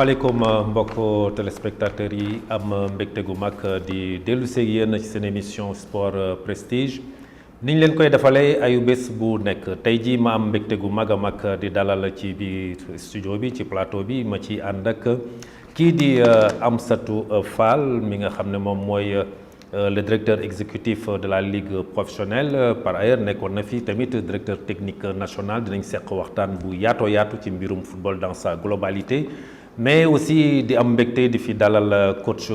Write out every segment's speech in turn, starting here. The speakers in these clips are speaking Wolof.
asalaamaaleykum mbokk téléspectateurs yi am mbégte gu mag di dellu seeg yéen ci seen émission sport prestige ni ñu leen koy defalee ayu bés bu nekk tey jii ma am mbégte gu mag a mag di dalal ci biir studio bi ci plateau bi ma ci ànd ak kii di Amsatou Fall mi nga xam ne moom mooy le directeur exécutif de la ligue professionnelle par ailleurs nekkoon na fi tamit directeur technique national dinañ seq waxtaan bu yaatoo yaatu ci mbirum football dans sa globalité mais aussi di am mbégte di fi dalal coach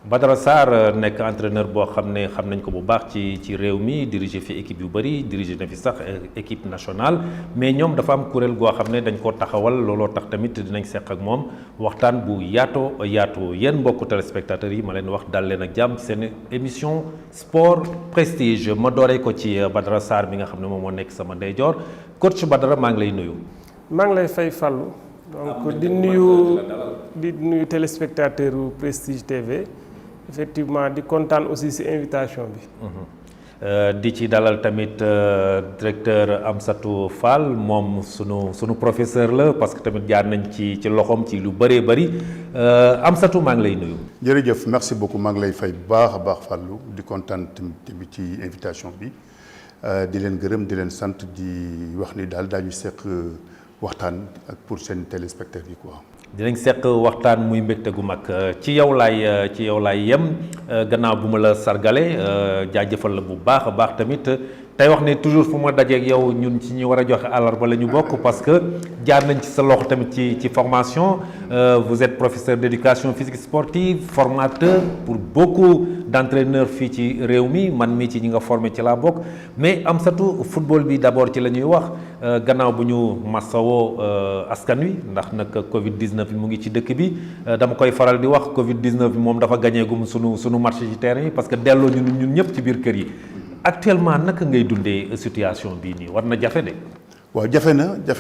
Badara Sarr nekk entraîneur boo xam ne xam nañ ko bu baax ci réew mi diriger fi équipe yu bëri diriger na fi sax équipe nationale mais ñoom dafa am kuréel goo xam ne dañ ko taxawal looloo tax tamit dinañ seq ak moom waxtaan bu yaatoo yéen mbokku téléspectateurs yi ma leen wax dal leen ak jàmm ci seen émission sport prestige ma dooree ko ci Badara Sarr bi nga xam ne moom moo nekk sama ndeyjoor coach Badara maa ngi lay nuyu. maa ngi lay fay Fallou donc di nuyu téléspectateur Prestige TV. Effectivement di kontaan aussi ci invitation bi. di ci dalal tamit directeur Amsatou Fall moom sunu professeur la parce que tamit jaar nañ ci loxoom ci lu bëree bëri Amsatou maa ngi lay nuyu. jërëjëf merci beaucoup maa ngi lay fay bu baax a baax Fallou di kontaan tamit ci invitation bi di leen gërëm di leen sant di wax ni daal daañu seq waxtaan ak pour seen téléspectateurs yi quoi. dinañ seq waxtaan muy mbégte gu mag ci yow laay yem gannaaw bu ma la sargale jaajëfal la bu baax a baax tamit tey wax ne toujours fu ma dajeeg yow ñun ci ñu war a joxe àllarba la ñu bokk parce que jaar nañ ci sa loxo tamit ci formation vous êtes professeur d'éducation physique sportive formateur pour beaucoup d'entraîneurs fii ci réew mi man mii ci ñi nga formé ci laa bokk mais Amsatou football bi d'abord ci la ñuy wax gannaaw bu ñu massawoo askan wi ndax nag Covid 19 bi mu ngi ci dëkk bi dama koy faral di wax Covid 19 bi moom dafa gagné gum sunu match ci terrain yi parce que delloo ñun ñëpp ci biir kër yi actuellement naka ngay dundee situation bii nii war na jafe de. waaw jafe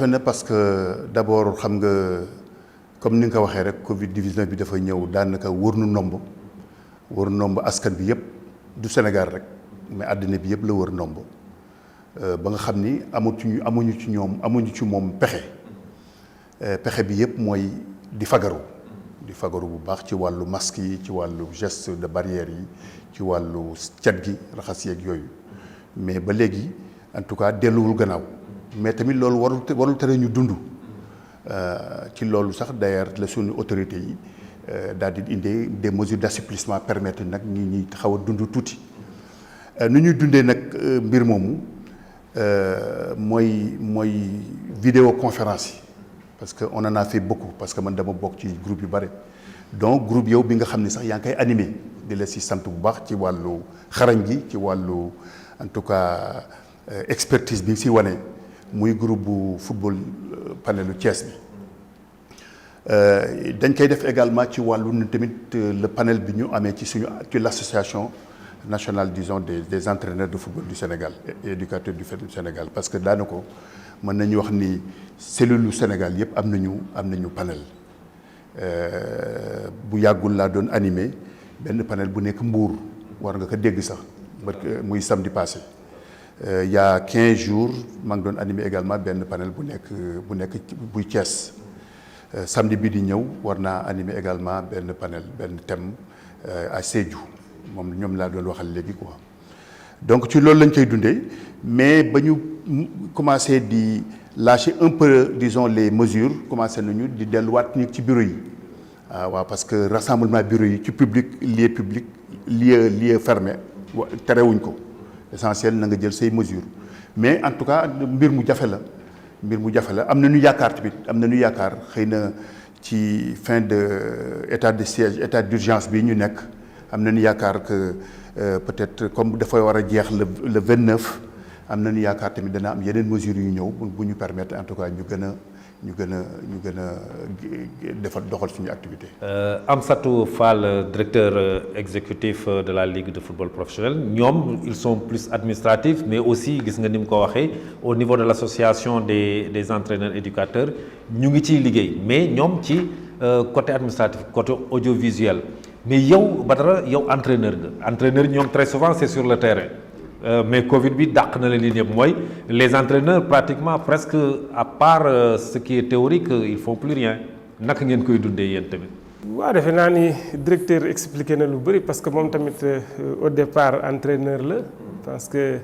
na parce que d'abord xam nga comme ni nga ko waxee rek Covid 19 bi dafa ñëw daanaka wër nu nomb askan bi yëpp du Sénégal rek mais àddina bi yëpp la wër nomb ba nga xam ni amuñu ci moom pexe bi yëpp mooy di fagaru bu baax ci wàllu masque yi ci wàllu geste de barrière yi ci wàllu cet gi raxas yeeg yooyu mais ba léegi en tout cas delluwul gannaaw mais tamit loolu warul tere ñu dund ci loolu sax d'ailleurs la suñu autorités yi daal di indi des mesures d'assouplissement permettre nag ñi xaw a dund tuuti nu ñuy dundee nag mbir moomu mooy vidéoconférence yi parce que on en a fait beaucoup parce que man dama bokk ci groupe yu bare donc groupe yow bi nga xam ne sax yaa ngi koy animé di la si sant bu baax ci wàllu xarañ gi ci wàllu en tout cas expertise bi si wane muy groupe bu football panelu Thiès bi dañ koy def également ci wàllu nu tamit le panel bi ñu amee ci l'association nationale disons des entraîneurs de football du Sénégal et éducateurs du Sénégal parce que daanaka mën nañu wax ni cellule Sénégal yëpp am nañu panel bu yàggul laa doon animé benn panel bu nekk Mbour war nga ko dégg sax muy samedi passé il y a 15 jours maa ngi doon animé également benn panel bu nekk buy Thiès samedi bi di ñëw war naa animé également benn thème à Sédhiou ñoom laa doon waxal léegi quoi donc ci loolu lañ koy dundee mais ba ñu commencé di lâcher un peu disons les mesures commencé nañu di delluwaat ñu ci bureau yi waaw parce que rassemblement bureau yi ci lieu fermé terewuñ ko essentiel na nga jël say mesures mais en tout cas mbir mu jafe la am na ñu yaakaar xëy na ci fin de état de siège état d'urgence bi ñu nekk am nañu yaakaar que peut-être comme dafay war a jeex le 29 am nañu yaakaar tamit dana am yeneen mesures yu ñëw bu ñu permettre en tout cas ñu gën a doxal suñu activité. Amsatou Fall directeur exécutif de la ligue de football professionnel ñoom ils sont plus administratifs mais aussi gis nga ni mu ko waxee au niveau de l'association des entraîneurs éducateurs ñu ngi ciy liggéey mais ñoom ci côté administratif côté audiovisuel mais yow Badara yow entraîneur ñoom très souvent c'est sur le terrain. Mais Covid bi dàq na leen li ñëpp mooy les entraîneurs pratiquement presque à part ce qui est théorique ils font plus rien. naka ngeen koy dundee yéen tamit. waaw defe naa ni directeur expliqué na lu bëri parce que moom tamit au départ entraîneur la parce que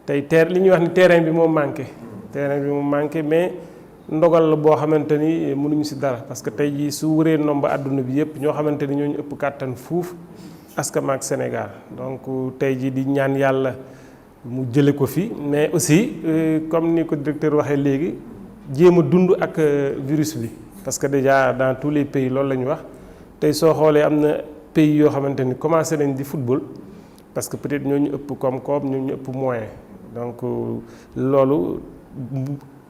tey li ñuy wax ni terrain bi moo manqué. terrain bi moo manqué mais ndogal la boo xamante ni mënuñu si dara parce que tey jii su wëree nomba àdduna bi yëpp ñoo xamante ni ñooñu ëpp kàttan fuuf askan ak Sénégal donc tey jii di ñaan yàlla mu jële ko fi mais aussi comme ni ko directeur waxee léegi jéem a dund ak virus bi parce que déjà dans tous les pays loolu la ñu wax tey soo xoolee am na pays yoo xamante ni commencé nañ di football parce que peut-être ñoo ñu ëpp koom-koom ñoo ñu ëpp moyen donc loolu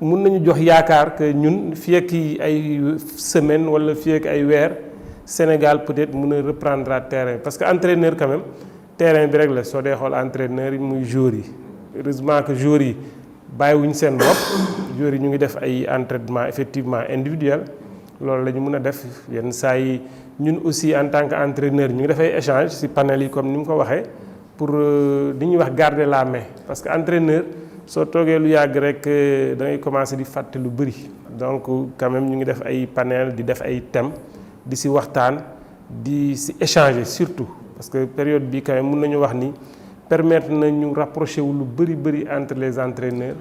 mun nañu jox yaakaar que ñun fii ak ay semaine wala fii ak ay weer Sénégal peut-être mun a reprendre terrain parce que entraîneur quand même terrain bi rek la soo dee xool entraîneur yi muy joueurs yi heureusement que joueurs yi bàyyiwuñ seen bopp joueurs yi ñu ngi def ay entraînement effectivement individuel loolu la ñu mën a def yenn saa yi ñun aussi en tant que entraîneur ñu ngi def ay échange ci panel yi comme ni mu ko waxee pour li ñuy wax garder la main parce que entraîneur soo toogee lu yàgg rek da ngay commencer di fàtte lu bëri donc quand même ñu ngi def ay panel di def ay thèmes di ci waxtaan di ci échanger surtout parce que période bi quand même mën nañu wax ni permettre na ñu rapprocher wu lu bëri entre les entraîneurs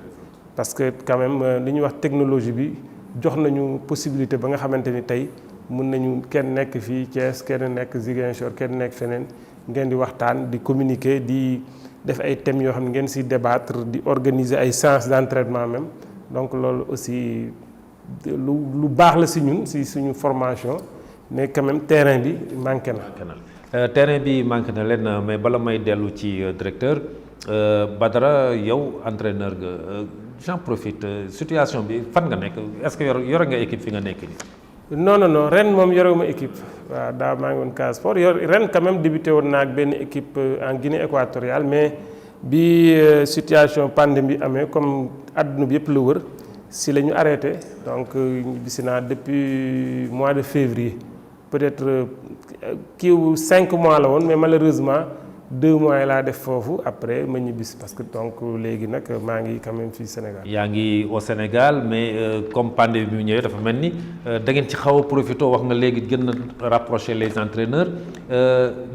parce que quand même li ñuy wax technologie bi jox nañu possibilité ba nga xamante ni tey mën nañu kenn nekk fii Thiès kenn nekk Ziguinchor kenn nekk feneen ngeen di waxtaan di communiquer di def ay thèmes yoo xam ne ngeen ci débattre di organiser ay séances d'entraînement même donc loolu aussi lu baax la ci ñun ci suñu formation mais quand même terrain bi manqué na. terrain bi manqué na leen mais bala may dellu ci directeur Badara yow entraîneur nga j'en profite situation bi fan nga nekk est-ce que yore nga équipe fi nga nekk nii. non ren moom yorewuma équipe waaw daaw maa ngi woon Casa Sport ren quand même débuté woon naa ak benn équipe en Guinée équatoriale mais bi situation pandémie bi amee comme àdduna bi yëpp la wër si la ñu arrêté donc bisi naa depuis mois de février peut-être kii 5 mois la woon mais malheureusement 2 mois yi laa def foofu après ma ñibbisi parce que donc léegi nag maa ngi quand même fii Sénégal. yaa ngi au Sénégal mais comme pandémie bi ñëwee dafa mel ni da ngeen ci xaw a profité wax nga léegi gën a rapprocher les entraîneurs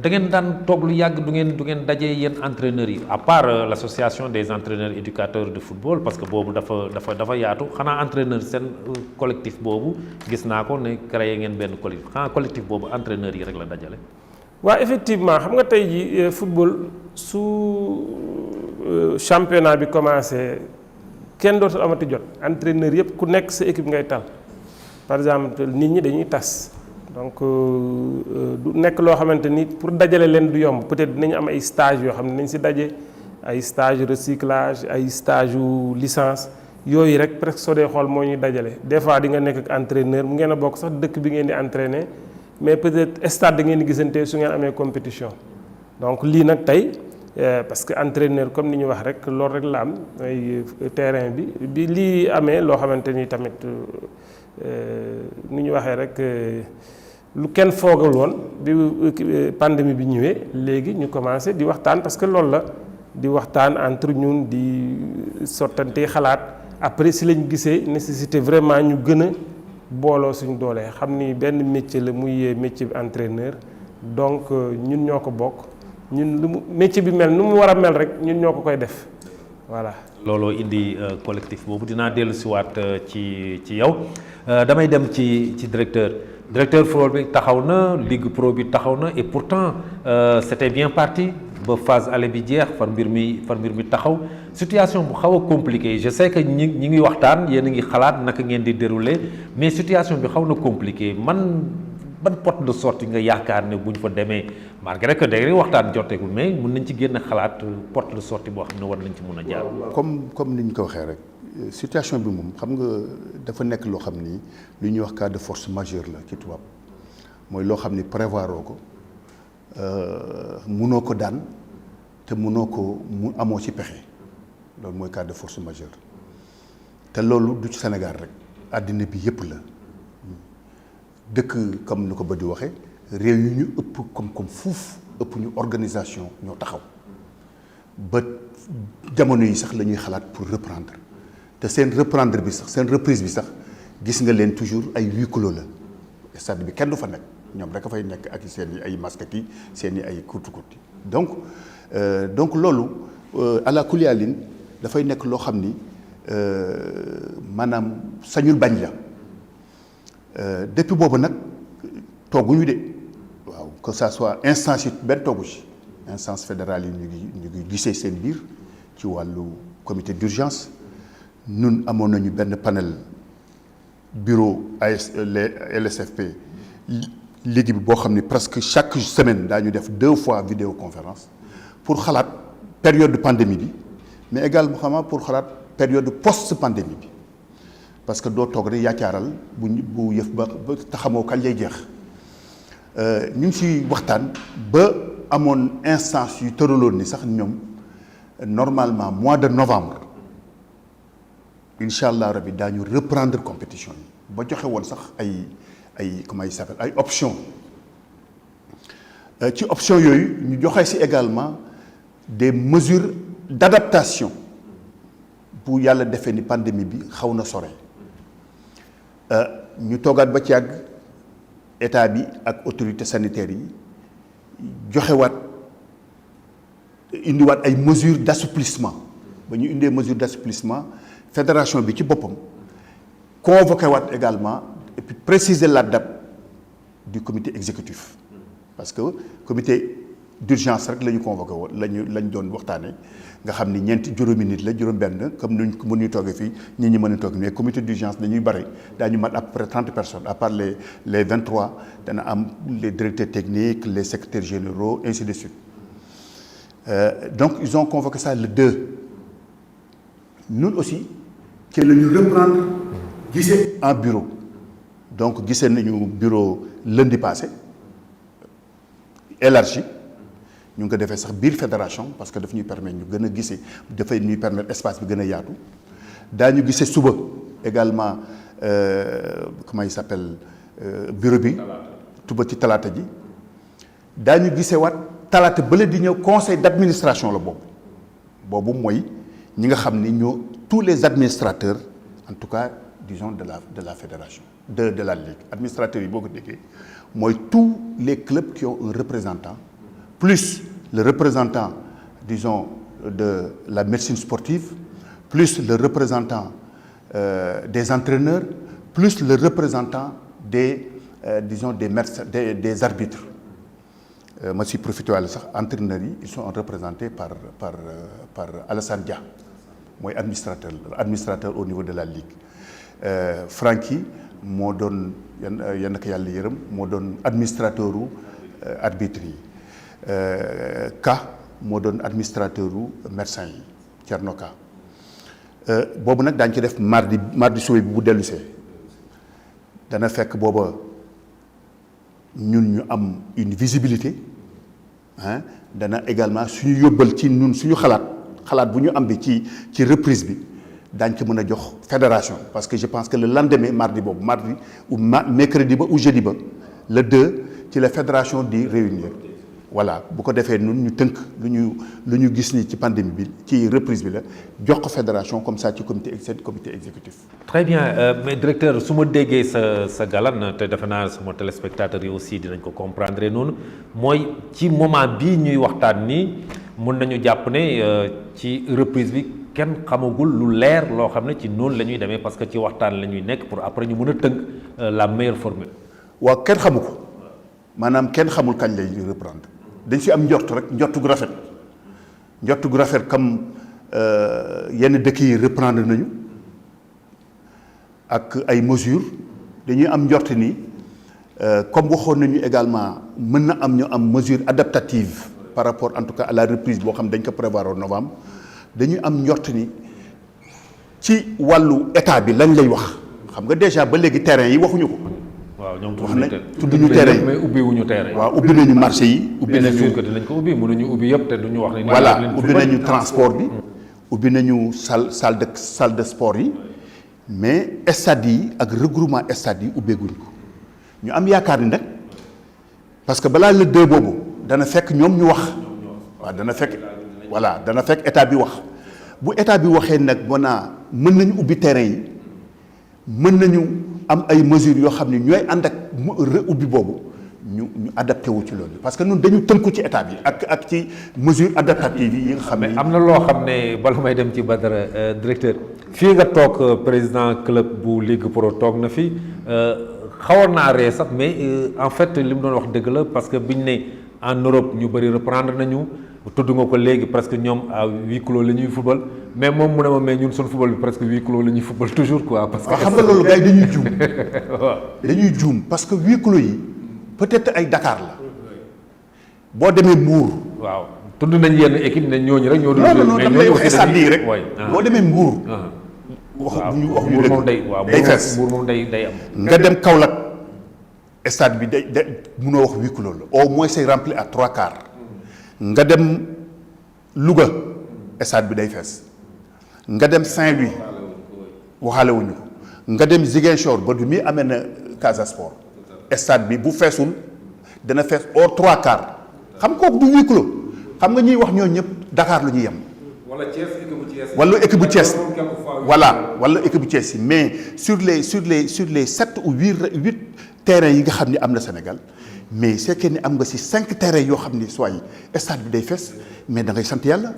da ngeen daan toog lu yàgg du ngeen dajee yéen entraîneurs yi à part l'association des entraîneurs éducateurs de football parce que boobu dafa yaatu xanaa entraîneur seen collectif boobu gis naa ko ne créé ngeen benn collectif xanaa collectif boobu entraîneurs yi rek la dajale. waaw effectivement xam nga tey ji football su championnat bi commencé kenn dootul amati jot entraîneur yëpp ku nekk sa équipe ngay tal par exemple nit ñi dañuy tas donc du nekk loo xamante ni pour dajale leen du yomb peut-être dinañ am ay stage yoo xam ne nañ ci daje ay stage recyclage ay stage yu licence yooyu rek presque soo dee xool moo ñuy dajale des fois di nga nekk ak entraîneur mu ngeen a bokk sax dëkk bi ngeen di entraîner mais peut-être stade da ngeen di gisante su ngeen amee compétition donc lii nag tey parce que entraîneur comme ni ñu wax rek loolu rek la am ay terrain bi lii amee loo xamante ni tamit ni ñu waxee rek lu kenn foogul woon bi pandémie bi ñëwee léegi ñu commencé di waxtaan parce que loolu la di waxtaan entre ñun di sottante xalaat après si lañ gisee nécessité vraiment ñu gën a booloo suñu doolee xam ni benn métier la muy métier bi entraîneur donc ñun ñoo ko bokk ñun lu mu métier bi mel nu mu war a mel rek ñun ñoo ko koy def voilà. looloo indi collectif boobu dinaa dellu siwaat ci yow damay dem ci directeur football bi taxaw na ligue pro bi taxaw na et pourtant c'était bien parti ba phase aller bi jeex far mbir mi taxaw situation bu xaw a compliqué je sais que ñi ngi waxtaan yéen a ngi xalaat naka ngeen di dérouler mais situation bi xaw na compliqué ban porte de sortie nga yaakaar ne bu ñu fa demee malgré que day waxtaan joteegul mais mën nañ ci génn xalaat porte de sortie boo xam ne war nañ ci mën a jaar. comme ni ñu ko waxee rek situation bi moom xam nga dafa nekk loo xam ni lu ñuy wax cas de force majeure la ci tubaab mooy loo xam ni prévoir oo ko munoo ko daan te munoo ko mu amoo ci pexe loolu mooy cas de force majeure te loolu du ci Sénégal rek àddina bi yépp la. dëkk comme ni ko ba di waxee réew yi ñu ëpp comme fuuf ëpp ñu organisation ñoo taxaw ba jamono yi sax la ñuy xalaat pour reprendre te seen reprendre bi sax seen reprise bi sax gis nga leen toujours ay huis clos la stade bi kenn du fa nekk ñoom rek a fay nekk ak seen i ay masque ki seen i ay kurti donc loolu ala kulli alin dafay nekk loo xam ni maanaam sañul bañ la depuis boobu nag tooguñu de waaw que ça soit instance yi benn toogu ci instance fédérale yi ñu ngi gisee seen biir ci wàllu comité d'urgence ñun amoon nañu benn panel bureau LSFP ligue bi boo xam ni presque chaque semaine daañu def 2 fois vidéoconférence pour xalaat période de pandémie bi mais également pour xalaat période post pandémie bi parce que doo toog rek yaakaaral bu yëf ba te xamoo kañ lay jeex ñu ngi ci waxtaan ba amoon instance yu tëraloon ni sax ñoom normalement mois de novembre incha allah rabi daañu reprendre compétition yi ba joxe woon sax ay comment il s'appelle ay options ci options yooyu ñu joxe ci également des mesures d'adaptation bu yàlla defee ni pandémie bi xaw na sore ñu toogaat ba ci yàgg état bi ak autorités sanitaires yi joxewaat indiwaat ay mesures d'assouplissement ba ñu indee mesures d'assouplissement fédération bi ci boppam convoqué waat également et puis préciser la date du comité exécutif parce que comité d'urgence rek la ñu convoqué woon lañ doon waxtaanee nga xam ni ñeenti juróomi nit la juróom-benn comme nuñ mënuñu toogee fii ñi ñi mën a toog mais comité d'urgence dañuy bëri daañu mat à peu près 30 personnes à part les 23 dana am les directeurs techniques les secrétaires généraux ainsi de suite donc ils ont convoqué ça le 2 ñun aussi ci la ñu reprendre gisee en bureau donc gisee nañu bureau lundi passé élargi ñu ngi ko defee sax biir fédération parce que daf ñuy permettre ñu gën a gisee dafay ñuy permettre espace bi gën a yaatu daañu gisee suba également comment il s'appelle bureau bi tuba ci talaata ji daañu gisee waat talaata bële di ñëw conseil d'administration la boobu mooy ñi nga xam ni ñoo tous les administrateurs en tout cas disons de la fédération de la ligue administrateurs yi boo ko déggee mooy tous les clubs qui ont un représentant plus le représentant disons de la médecine sportive plus le représentant des entraîneurs plus le représentant des disons des médecins des arbitres ma si profité wàlla sax entraîneurs yi ils sont représentés par Alassane Dia mooy administrateur au niveau de la ligue Francky moo doon yan ko yàlla yërëm moo doon administrateur u arbitre yi Ka moo doon administrateur u médecin yi Thierno Ka boobu nag daañu ci def mardi suba bi bu dellusee dana fekk booba ñun ñu am une visibilité dana également suñu yóbbal ci ñun suñu xalaat bu ñu am bi ci reprise bi daañ ci mën a jox fédération parce que je pense que le lendemain mardi ou mercredi ba ou jeudi ba le 2 ci la fédération di réunir voilà bu ko defee nun ñu tënk lu ñu gis ni ci pandémie bi ci reprise bi la jox ko fédération comme ça ci comité exécutif. très bien mais directeur su ma déggee sa galan te defe naa sama téléspectateurs yi aussi dinañ ko comprendre noonu mooy ci moment bii ñuy waxtaan nii mun nañu jàpp ne ci reprise bi kenn xamagul lu leer loo xam ne ci noonu la ñuy demee parce que ci waxtaan la ñuy nekk pour après ñu mën a tënk la meilleure formule. waaw kenn xamu ko maanaam kenn xamul kañ lay reprendre. dañ si am njort rek njortu gu rafet comme yenn dëkk yi reprendre nañu ak ay mesures dañuy am njort ni comme waxoon nañu également mën na am ñu am mesure adaptative par rapport en tout cas à la reprise boo xam dañ ko prévoir en novembre dañuy am njort ni ci wàllu état bi lañ lay wax xam nga déjà ba léegi terrain yi waxuñu ko. waaw ñoom tudd ñu terrain yi mais ubbi wuñu terrain yi. waaw ubbi nañu marché yi. ubbi nañu ko dinañ ko ubbi mënuñu ubbi yëpp te duñu wax ni. voilà ubbi nañu transport bi. ubbi nañu salle de sport yi mais stade yi ak regroupement stade yi ubbeeguñ ko ñu am yaakaar ni nag parce que balaa le 2 boobu dana fekk ñoom ñu wax. waaw dana fekk état bi wax bu état bi waxee nag mën nañu ubbi terrain yi mën nañu am ay mesures yoo xam ne ñooy ànd ak ubbi boobu ñu adapté wu ci loolu parce que ñun dañu tënku ci état bi ak ci mesures adaptatives yi nga xam ne. mais am na loo xam ne bala may dem ci Badara directeur fii nga toog président club bu Ligue Pro toog na fi xawoon naa ree sax mais en fait li mu doon wax dëgg la parce que biñ ne en Europe ñu bëri reprendre nañu tudd nga ko léegi presque ñoom à huis clos la ñuy football mais moom mu ne ma mais ñun suñu football bi presque huis clos la ñuy football toujours quoi. parce que xam nga loolu gars yi dañuy juum. dañuy juum parce que huis clos yi peut-être ay Dakar la boo demee Mbour. waaw tudd nañ yenn équipe ne ñooñu rek ñoo doon. non non dama lay wax stade bii rek. boo demee Mbour. waaw Mbour moom day fees Mbour moom day am. nga dem Kaolack stade bi day munoo wax huis clos la au moins c'est rempli à 3/4. nga dem Louga stade bi day fees nga dem Saint-Louis waxaale wuñu ko nga dem Ziguinchor ba du muy amee na Casa Sport stade bi bu feesul dana fees au 3/4 xam kooku du huis clos xam nga ñuy wax ñooñu ñëpp Dakar la ñuy yem. wala Thiès équipe bu Thiès. wala équipe bu Thiès voilà wala équipe bu Thiès yi mais sur les 7 ou 8 terrains yi nga xam ni am na Sénégal. mais c'est que ni am nga ci 5 terrains yoo xam ni soit stade bi day fees mais da ngay sant yàlla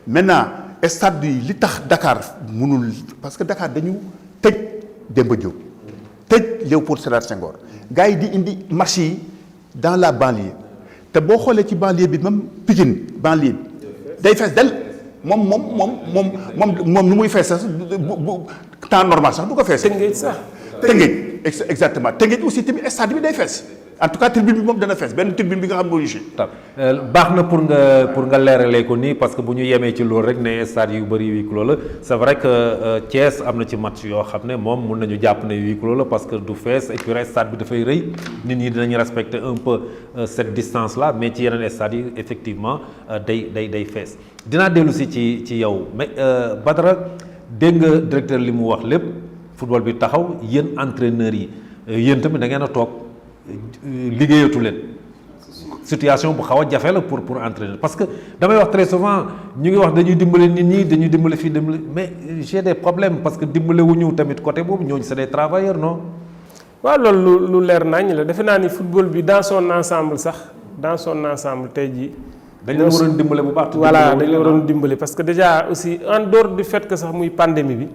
maintenant stade bi li tax Dakar mënul parce que Dakar dañu tëj Demba Diop tëj Léopold Sédar Senghor gars yi di indi match yi dans la banlieue te boo xoolee ci banlieue bi même Pikine banlieue bi day fees del moom nu muy fees sax bu temps normal sax du ko fees. Tëngéej sax. Tëngéej exactement Tëngéej aussi tamit stade bi day fees. en tout cas tribune bi moom dana fees benn tribune bi nga xam moo ñu si. baax na pour nga leeralee ko nii parce que bu ñu yemee ci loolu rek ne stade yu bëri huis clos la c'est vrai que Thiès am na ci match yoo xam ne moom mun nañu jàpp ne huis clos la parce que du fees et puis stade bi dafay rëy nit ñi dinañu respecter un peu cette distance là mais ci yeneen stades yi effectivement day fees. dinaa dellu si ci yow mais Badara dégg nga directeur li mu wax lépp football bi taxaw yéen entraîneurs yi yéen tamit da ngeen a toog. liggéeyatu leen situation bu xaw a jafe la pour entraîner parce que damay wax très souvent ñu ngi wax dañuy dimbale nit ñi dañuy dimbale fii dimbale mais j'ai des problèmes parce que dimbale wuñu tamit côté boobu ñooñu c'est des travailleurs non. waaw loolu lu leer nañ la defe naa ni football bi dans son ensemble tey jii. dañ leen waroon dimbale bu baax. voilà dañ leen waroon dimbale parce que déjà aussi en dehors du fait que sax muy pandémie bi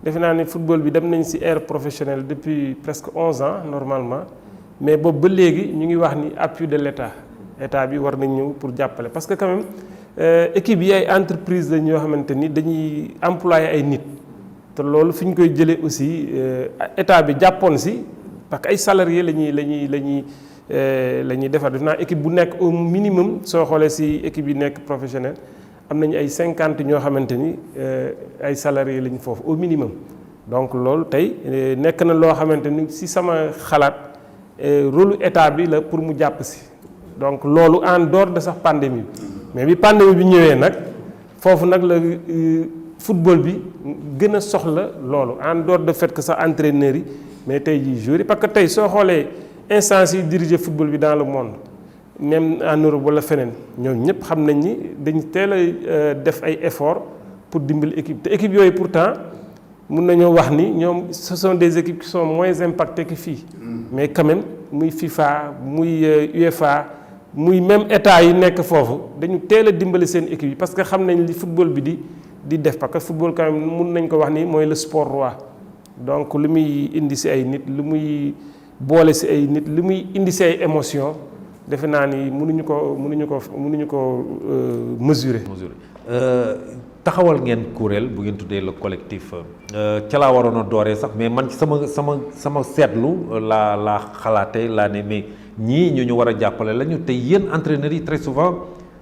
defe naa ni football bi dem nañ ci ère professionnelle depuis presque 11 ans normalement. mais boobu ba léegi ñu ngi wax ni appui de l'état bi war nañ ñëw pour jàppale parce que quand même équipe yi ay entreprise la ñoo xamante ni dañuy employer ay nit te loolu fi ñu koy jëlee aussi état bi jàppoon si parce que ay salariés la ñuy defar def naa équipe bu nekk au minimum soo xoolee si équipe yi nekk professionnel am nañu ay 50 ñoo xamante ni ay salariés lañu foofu au minimum donc loolu tey nekk na loo xamante ni si sama xalaat. rôle état bi la pour mu jàpp si donc loolu en dehors de sax pandémie bi mais bi pandémie bi ñëwee nag foofu nag la football bi gën a soxla loolu en dehors de fait que sax entraîneurs yi mais tey jii joueurs yi parce que tey soo xoolee instances yi diriger football bi dans le monde même en Europe wala feneen ñoom ñëpp xam nañ ni dañ teel a def ay efforts pour dimbali équipe te équipe yooyu pourtant mun nañoo wax ni ñoom ce sont des équipes qui sont moins impactées que fii mais quand même muy FIFA muy UEFA muy même état yi nekk foofu dañu teel a dimbali seen équipe yi parce que xam nañ li football bi di def parce que football quand même mun nañ ko wax ni mooy le sport roi donc lu muy indi si ay nit lu muy boole si ay nit lu muy indi si ay émotions defe naa ni mënuñu ko mesurer. taxawal ngeen kuréel bu ngeen tuddee le collectif ca laa waroon a dooree sax mais man ci sama seetlu laa xalaatee laa ne mais ñii ñu war a jàppale lañu te yéen entraîneurs yi très souvent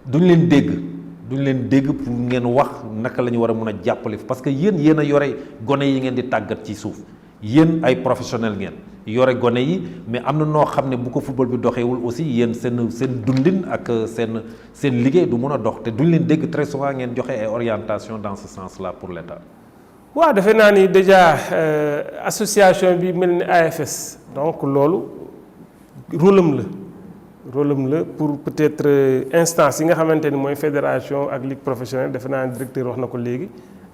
duñ leen dégg pour ngeen wax naka la ñu war a mun a jàppale parce que yéen a yore gone yi ngeen di tàggat ci suuf yéen ay professionnel ngeen yore gone yi mais am na noo xam ne bu ko football bi doxeewul aussi yéen seen dundin ak seen liggéey du mun a dox te duñ leen dégg très souvent ngeen joxe ay orientation dans ce sens là pour l'État. waaw defe naa ni déjà association bi mel ni AFS donc loolu rôle am la pour peut-être instance yi nga xamante ni mooy fédération ak ligue professionnelle defe naa ni directeur wax na ko léegi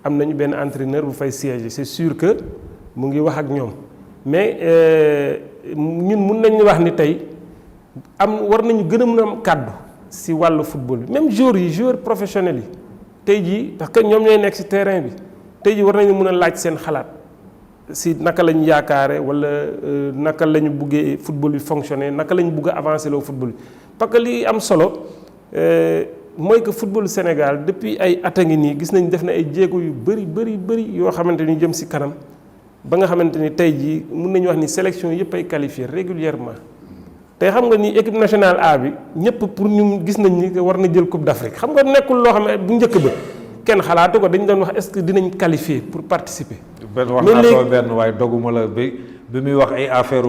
am nañu benn entraîneur bu fay siège c'est sûr que mu ngi wax ak ñoom mais ñun mun nañu wax ni tey war nañu gën a mën a am kàddu si wàllu football bi même joueurs professionnels yi tey jii parce que ñoom ñooy nekk si terrain bi tey jii war nañu mën a laaj seen xalaat si naka la ñu yaakaare wala naka la ñu buggee football bi fonctionner naka la ñu bugg a avancer loo football bi parce que li am solo mooy que football Sénégal depuis ay at a ngi nii gis nañ def na ay jéego yu bëri yoo xamante ni jëm si kanam ba nga xamante ni tey jii mun nañu wax ni sélection yëpp ay qualifié régulièrement tey xam nga ni équipe nationale A bi ñëpp pour ñu gis nañ ni war na jël coupe d'Afrique xam nga nekkul loo xam ne bu njëkk ba kenn xalaatu ko dañ doon wax est-ce que dinañ qualifier pour participer. benn wax naa soo benn waaye doguma la bi muy wax ay affaire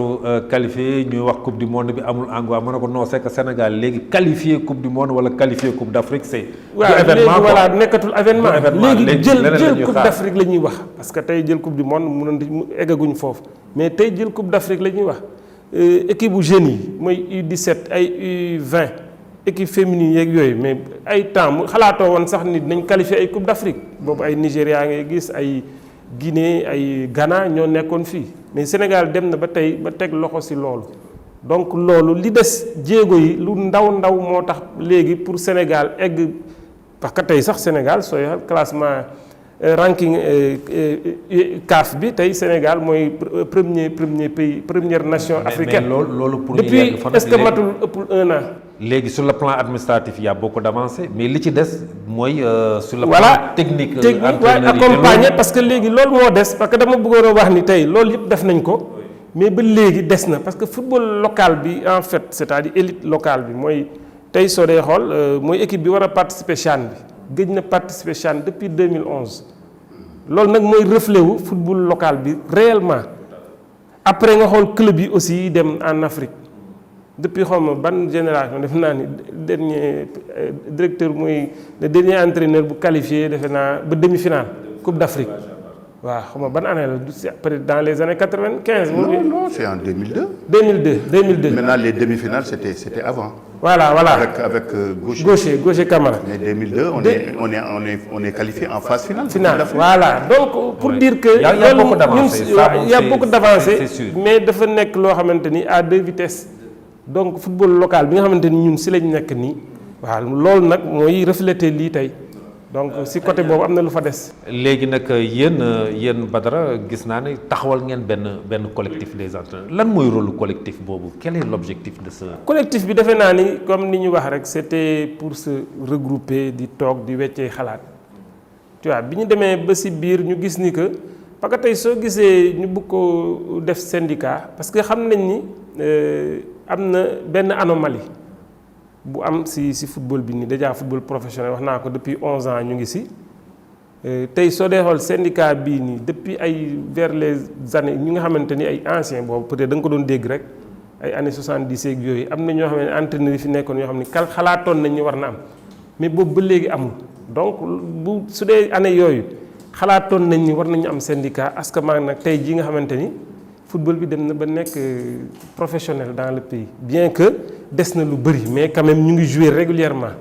qualifié ñuy wax coupe du monde bi amul engouement ma ne ko non c'est que Sénégal léegi qualifié coupe du monde wala qualifié coupe d'Afrique c'est waaw léegi voilà nekkatul événement léegi jël coupe d'Afrique la ñuy wax parce que tey jël coupe du monde mu eggaguñ foofu mais tey jël coupe d'Afrique la ñuy wax équipe bu jeunes yi mooy U17 ay U20 équipe féminine yeeg yooyu mais ay temps mu xalaatoo woon sax nit nañ qualifié ay coupe d'Afrique boobu ay Nigéria ngay gis ay Guinée ay Ghana ñoo nekkoon fii mais Sénégal dem na ba tey ba teg loxo ci loolu donc loolu li des jéego yi lu ndaw moo tax léegi pour Sénégal egg parce que tey sax Sénégal sooy classement ranking CAF bi tey Sénégal mooy premier pays première nation africaine. mais loolu pour depuis est-ce que matul ëppul 1 an. léegi sur le plan administratif il y a beaucoup d'avancées mais li ci des mooy. sur le voilà plan technique. waaye accompagner parce que léegi loolu moo des parce que dama bëggoon a wax ni tey loolu yëpp def nañ ko mais ba léegi des na parce que football local bi en fait c'est-à-dire élite locale bi mooy tey soo dee xool mooy équipe bi war a participer CHAN bi gëj na participer CHAN depuis 2011 loolu nag mooy reflet wu football local bi réellement après nga xool club yi aussi dem en Afrique. depuis xaw ma ban génération defe naa ni dernier directeur muy le dernier entraîneur bu qualifié defe naa ba demi-finale Coupe d'Afrique waaw xaw ma ban année la peut-être dans les années 95. non c'est en 2002. 2002. Maintenant les demi-finales c'était avant. voilà avec Gaucher Camara. mais 2002 on est qualifié en phase finale. Voilà donc pour dire que. il y a beaucoup d'avancées il y a beaucoup d'avancées c'est sûr. mais dafa nekk loo xamante ni à 2 vitesses. donc football local bi nga xamante ni ñun si lañ nekk nii waaw loolu nag mooy refléter lii tey donc si côté boobu am na lu fa des. léegi nag yéen Badara gis naa ne taxawal ngeen benn collectif des entraîneurs lan mooy rôle collectif boobu quel est l'objectif de ce. collectif bi defe naa ni comme ni ñu wax rek c'était pour se regrouper di toog di weccee xalaat tu vois bi ñu demee ba si biir ñu gis ni que parce que tey soo gisee ñu bëgg ko def syndicat parce que xam nañ ni. am na benn anomalie bu am si football bi nii déjà football professionnel wax naa ko depuis 11 ans ñu ngi si tey soo dee xool syndicat bii nii depuis ay vers les années ñi nga xamante ni ay anciens boobu peut-être da nga ko doon dégg rek ay années 70 ak yooyu am na ñoo xam ne entraîneurs yi fi nekkoon yoo xam ne xalaatoon nañ ñu war na am mais boobu ba léegi amul donc bu su dee année yooyu xalaatoon nañ ni war nañu am syndicat askan nag tey jii nga xamante ni. football bi dem na ba nekk professionnel dans le pays bien que des na lu bëri mais quand même ñu ngi jouer régulièrement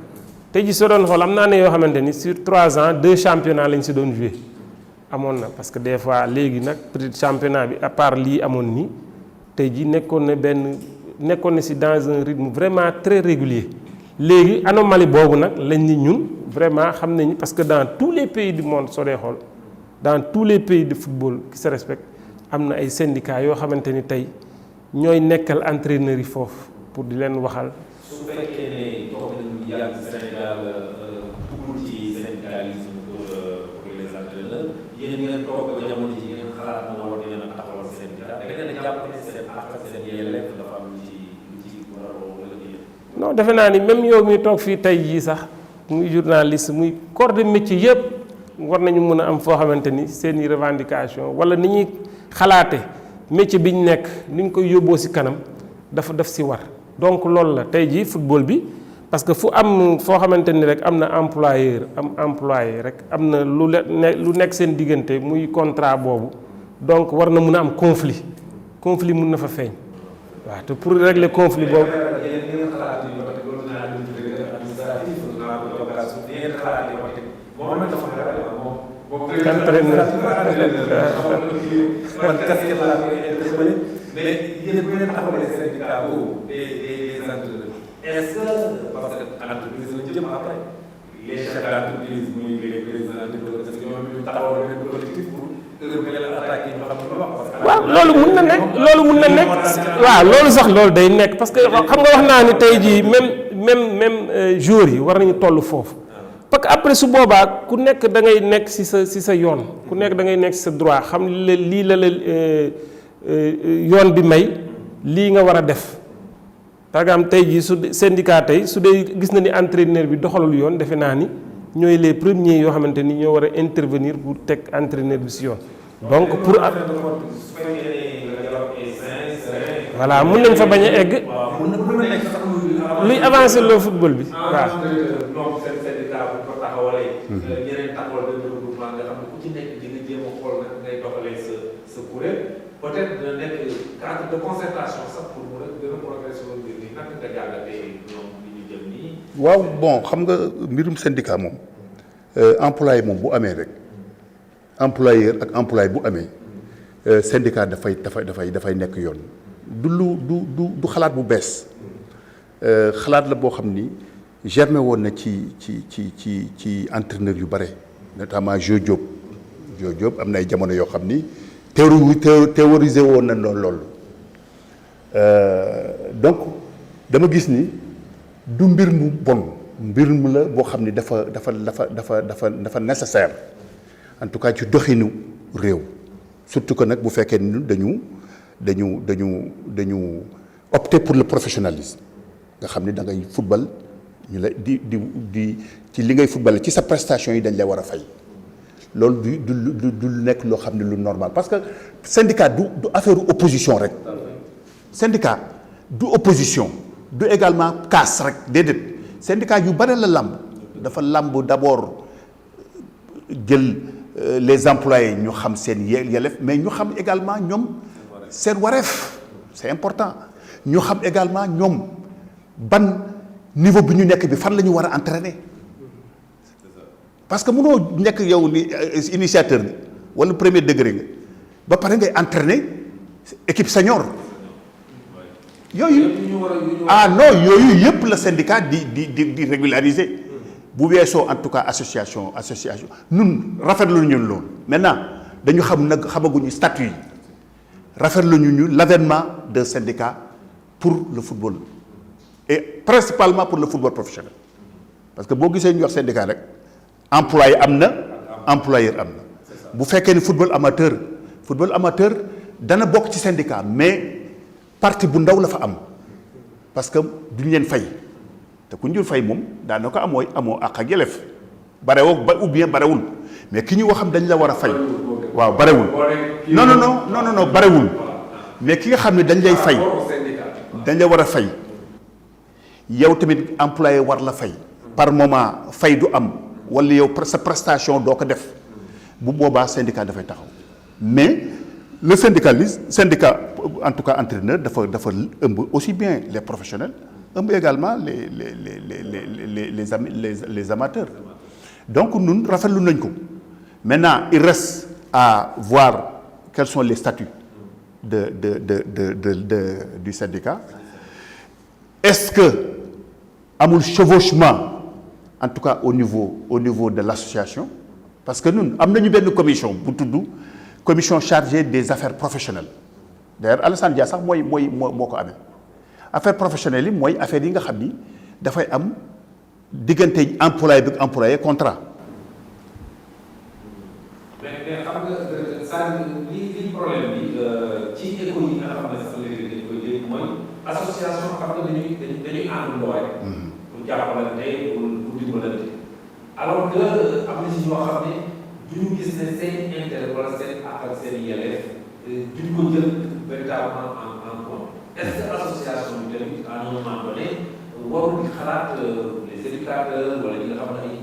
tey jii soo doon xool am naa ne yoo xamante ni sur 3 ans 2 championnats lañ si doon jouer amoon na parce que des fois léegi nag peut-être championnat bi à part lii amoon nii tey jii nekkoon na si dans un rythme vraiment très régulier léegi anomalie boobu nag lañ ni ñun vraiment xam nañu parce que dans tous les pays du monde soo dee xool dans tous les pays de football qui se respectent am na ay syndicats yoo xamante ni tey ñooy nekkal entraîneurs yi foofu pour di leen waxal. su fekkee ne toog nañu yàgg Sénégal duggul ci syndicalisme pour les entraîneurs yéen ngeen toog ba jamono ji ngeen xalaat na war ngeen a taxawal syndicat da ngeen a jàpp ne seen àq ak seen yelleef dafa am lu ci war a wala yéen. non defe naa ni même yow mi toog fii tey jii sax muy journaliste muy corps de métier yëpp war nañu mën a am foo xamante ni seen i revendication wala ni ñuy xalaate métier bi ñu nekk ni ñu koy yóbboo ci kanam dafa def ci war donc loolu la tey jii football bi parce que fu am foo xamante ni rek am na employeur am employé rek am na lu nekk seen diggante muy contrat boobu donc war na mën a am conflit mën na fa feeñ waaw te pour régler conflit boobu. entraîneur man casquette laa koy bële mais yéen bu ngeen taxawalee syndicat boobu des entraîneurs est-ce que parce que entreprise la jëm après les chefs d'entreprise muy les présidents de parce que ñoom ñu taxawal benn collectif pour heure bu leen attaqué ñu xam lu wax. waaw loolu mun na nekk loolu mun na nekk waaw loolu sax loolu day nekk parce que xam nga wax naa ni tey jii même joueurs yi war nañu toll foofu. parce que après su boobaa ku nekk da ngay nekk ci sa yoon ku nekk da ngay nekk ci sa droit xam lii la yoon bi may lii nga war a def par exemple tey jii su syndicat tey su dee gis na ni entraîneur bi doxalul yoon defe naa ni ñooy les premiers yoo xamante ni ñoo war a intervenir pour teg entraîneur bi ci yoon donc pour voilà mun nañ fa bañ a egg luy avancer loo football bi waaw. ñeneen taxawal benn regroupement nga xam ne ku ci nekk di nga jéem a xool nag ngay doxalee sa kuréel peut-être dina nekk cadre de concertation sax pour mu rek gën a progresser woon mbir mi naka nga jàllatee ñoom li ñu jëm nii. waaw bon xam nga mbirum syndicat moom employé moom bu amee rek employeur ak employé bu amee syndicat dafay nekk yoon du xalaat bu bees xalaat la boo xam ni germé woon na ci entraîneur yu bare notamment Jo Diop am na ay jamono yoo xam ni théorisé woon na loolu donc dama gis ni du mbir mu bon mbir mu la boo xam ni dafa nécessaire en tout cas ci doxinu réew surtout que nag bu fekkee ni dañu opter pour le professionnalisme nga xam ni da ngay football. ñu la di ci li ngay football ci sa prestation yi dañ lay war a fay loolu du nekk loo xam ne lu normal parce que syndicat du affaire opposition rek syndicat du opposition du également casse rek déedéet syndicat yu bare la làmb dafa làmb d'abord jël les employés ñu xam seen yelleef mais ñu xam également ñoom seen wareef c'est important ñu xam également ñoom ban niveau bi ñu nekk bi fan la ñu war a entraîner parce que mënoo nekk yow ni initiateur bi wala premier degré nga ba pare ngay entraîner équipe senior yooyu non yooyu yëpp la syndicat di régulariser bu weesoo en tout cas association ñun rafetlu ñu loolu maintenant dañu xamaguñu statut yi rafetlu ñu l'avènement d'un syndicat pour le football et principalement pour le football professionnel parce que boo gisee ñu wax syndicat rek employé am na employeur am na bu fekkee ni football amateur dana bokk ci syndicat mais partie bu ndaw la fa am parce que duñ leen fay te ku ñu dul fay moom daanaka amoo àq ak yelleef barewoo ba ou bien barewul mais ki ñu waxam dañ la war a fay waaw barewul non barewul mais ki nga xam ne dañ lay fay dañ la war a fay yow tamit employé war la fay par moment fay du am wala yow sa prestation doo ko def bu boobaa syndicat dafay taxaw mais le syndicat en tout cas entraîneur dafa ëmb aussi bien les professionnels ëmb également les amateurs donc ñun rafetlu nañ ko maintenant il reste à voir quels sont les statuts du syndicat. Est-ce que amul chevauchement en tout cas au niveau de l'association parce que ñun am nañu benn commission bu tudd commission chargée des affaires professionnelles d'ailleurs Alassane Dia sax moo ko amee affaires professionnelles yi mooy affaires yi nga xam ni dafay am diggante employé bi employé contrat. mais xam nga saa li problème bi ci éco yi nga xam ne sax léegi dañ koy dégg mooy association xam nga dañuy àndandoo rek. pour jàppalante pour dimbalante alors que am na ci ñoo xam ne duñu gis ne seen intérêt wala seen àq ak seen yelleef duñ ko jël véritablement en compte est-ce que association bi tamit à un moment donné warul di xalaat les éducateurs wala ñi nga xam ne ay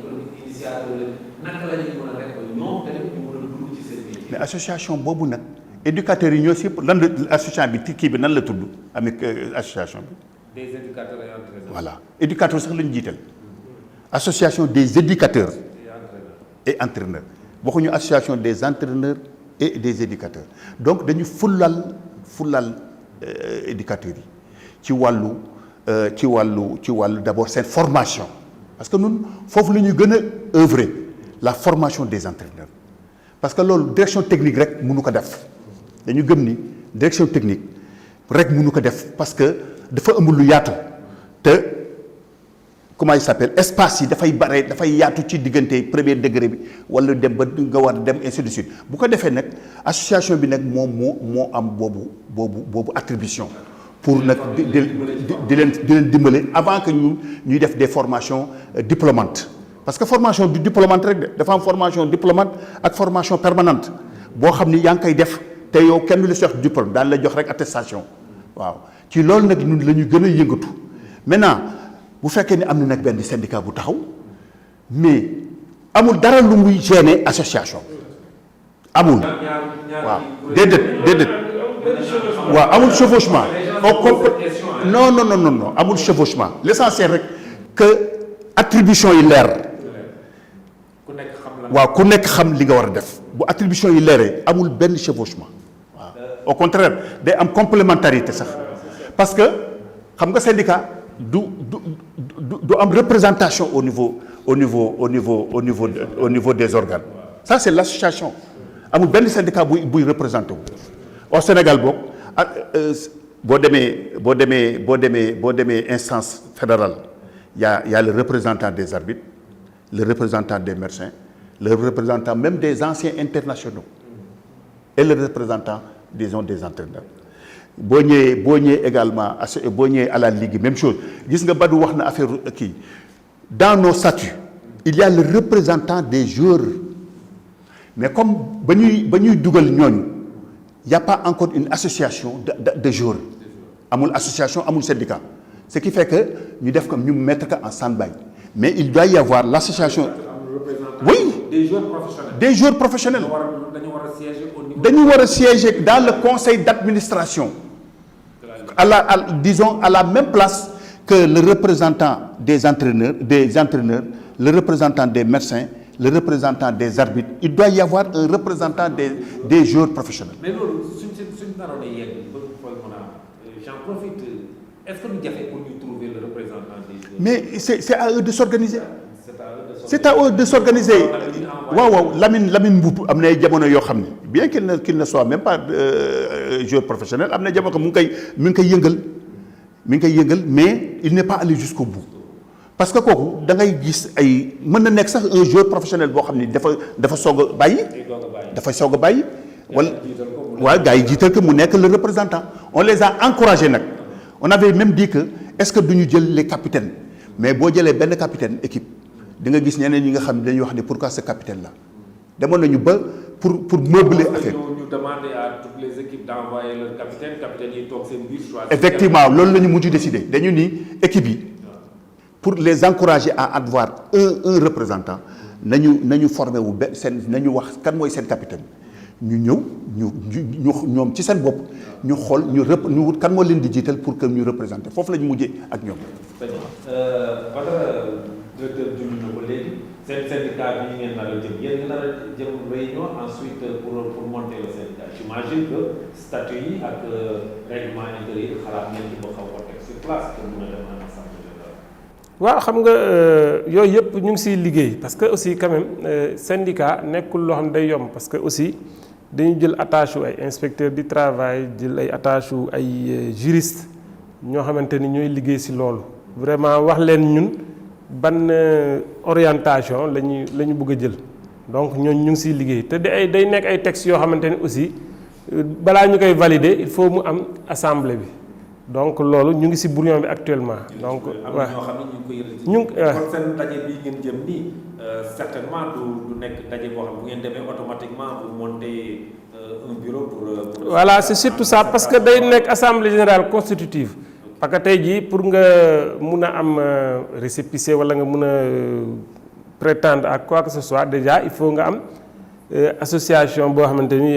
initiateurs naka la ñuy mën a def ñoom tamit ñu mën a dugg ci seen métier. mais association boobu nag éducateurs yi ñoo si lan la association bi kii bi nan la tudd avec association bi. des éducateurs et entraîneurs. voilà éducateurs sax la ñu jiital association des éducateurs et entraîneurs waxuñu association des entraîneurs et des éducateurs donc dañu fulal fulal éducateurs yi ci wàllu d'abord seen formation parce que ñun foofu la ñu gën a œuvrer la formation des entraîneurs parce que loolu direction technique rek mënu ko def dañu gëm ni direction technique rek mënu ko def parce que dafa ëmb lu yaatu te comment il s'appelle espace yi dafay bare dafay yaatu ci diggante premier degré bi wala dem ba nga war dem ainsi de suite bu ko defee nag association bi nag moom moo am boobu attribution pour nag di leen dimbale avant que ñuy def des formations diplômantes parce que formation du diplômante rek de dafa am formation diplômante ak formation permanente boo xam ni yaa ngi koy def te yow kenn du la jox diplôme daan la jox rek attestation waaw ci loolu nag ñun la ñu gën a yëngatu maintenant bu fekkee ni am na nag benn syndicat bu taxaw mais amul dara lu muy gêner association amul waaw déedéet waaw amul chevauchement non amul chevauchement l'essentiel rek que attribution yi leer waaw ku nekk xam li nga war a def bu attribution yi leeree amul benn chevauchement waaw au contraire day am complémentarité sax parce que xam nga syndicat du am représentation au niveau des organes ça c'est l'association amul benn syndicat buy représenté wu au Sénégal boog boo demee instance fédérale y a le représentant des arbitres le représentant des médecins le représentant même des anciens internationaux et le représentant des entraîneurs boo ñëwee également boo ñëwee à la ligue même chose gis nga Badou wax na affaire kii dans nos statuts il y a le représentant des joueurs mais comme ba ñuy dugal ñooñu y a pas encore une association de joueurs amul association amul syndicat ce qui fait que ñu def comme ñu mettre ko en stand-by mais il doit y avoir l'association oui des joueurs professionnels dañu war a siéger dans le conseil d'administration disons à la même place que le représentant des entraîneurs le représentant des médecins le représentant des arbitres il doit y avoir un représentant des joueurs professionnels. mais loolu suñ naroon a yegg ba j'en profite est-ce que lu jafe pour ñu trouver le représentant des joueurs. mais c'est à eux de s'organiser. c'est à eux de s'organiser waaw Lamine Mboup am na ay jamono yoo xam ne bien qu'il ne soit même pas joueur professionnel am na jamono mu ngi koy yëngal mais il n'est pas allé jusqu'au bout parce que kooku da ngay gis ay mën na nekk sax un joueur professionnel boo xam ni dafa soog a bàyyi wala waaw gars yi jiital ko mu nekk le représentant on les a encouragés nag on avait même dit que est-ce que duñu jël les capitaines mais boo jëlee benn capitaine équipe di nga gis ñeneen ñi nga xam ne dañuy wax ne pourquoi ce capitaine là demoon nañu ba pour meubler affaire ñu demander à toutes les équipes d'envoyer leur capitaine yi toog seen biir choisir. effectivement loolu la ñu mujj décider dañu ni équipe yi pour les encourager à avoir un représentant nañu formé wu nañu wax kan mooy seen capitaine ñu ñëw ñoom ci seen bopp ñu xool ñu wut kan moo leen di jiital pour que ñu représenter foofu la ñu mujjee ak ñoom. directeur junj na ko léegi seen syndicat bi ngeen nar a jëm yéen nar a jëm réunion ensuite pour monter le syndicat j'imagine que statut yi ak règlement intérieur xalaat ngeen ci ba xaw ko teg sur place pour mën a dem en assemblée générale. waaw xam nga yooyu yëpp ñu ngi siy liggéey parce que aussi quand même syndicat nekkul loo xam ne day yomb parce que aussi dañu jël attache ay inspecteurs du travail jël ay attache ay juristes ñoo xamante ni ñooy liggéey si loolu vraiment wax leen ñun. ban orientation la ñu bëgg a jël donc ñooñu ñu ngi siy liggéey te day nekk ay textes yoo xamante ni aussi balaa ñu koy valider il faut mu am assemblée bi donc loolu ñu ngi si brouillon bi actuellement. donc waaw ñoo xam ne ñu ngi koy yëkkati. kon seen daje bii ngeen jëm nii certainement du nekk daje boo xam bu ngeen demee automatiquement vous montez un bureau pour. voilà c'est surtout ça parce que day nekk assemblée générale constitutive. parce que tey jii pour nga mun a am récépissé wala nga mun a prétendre à quoi que ce soit déjà il faut nga am association boo xamante ni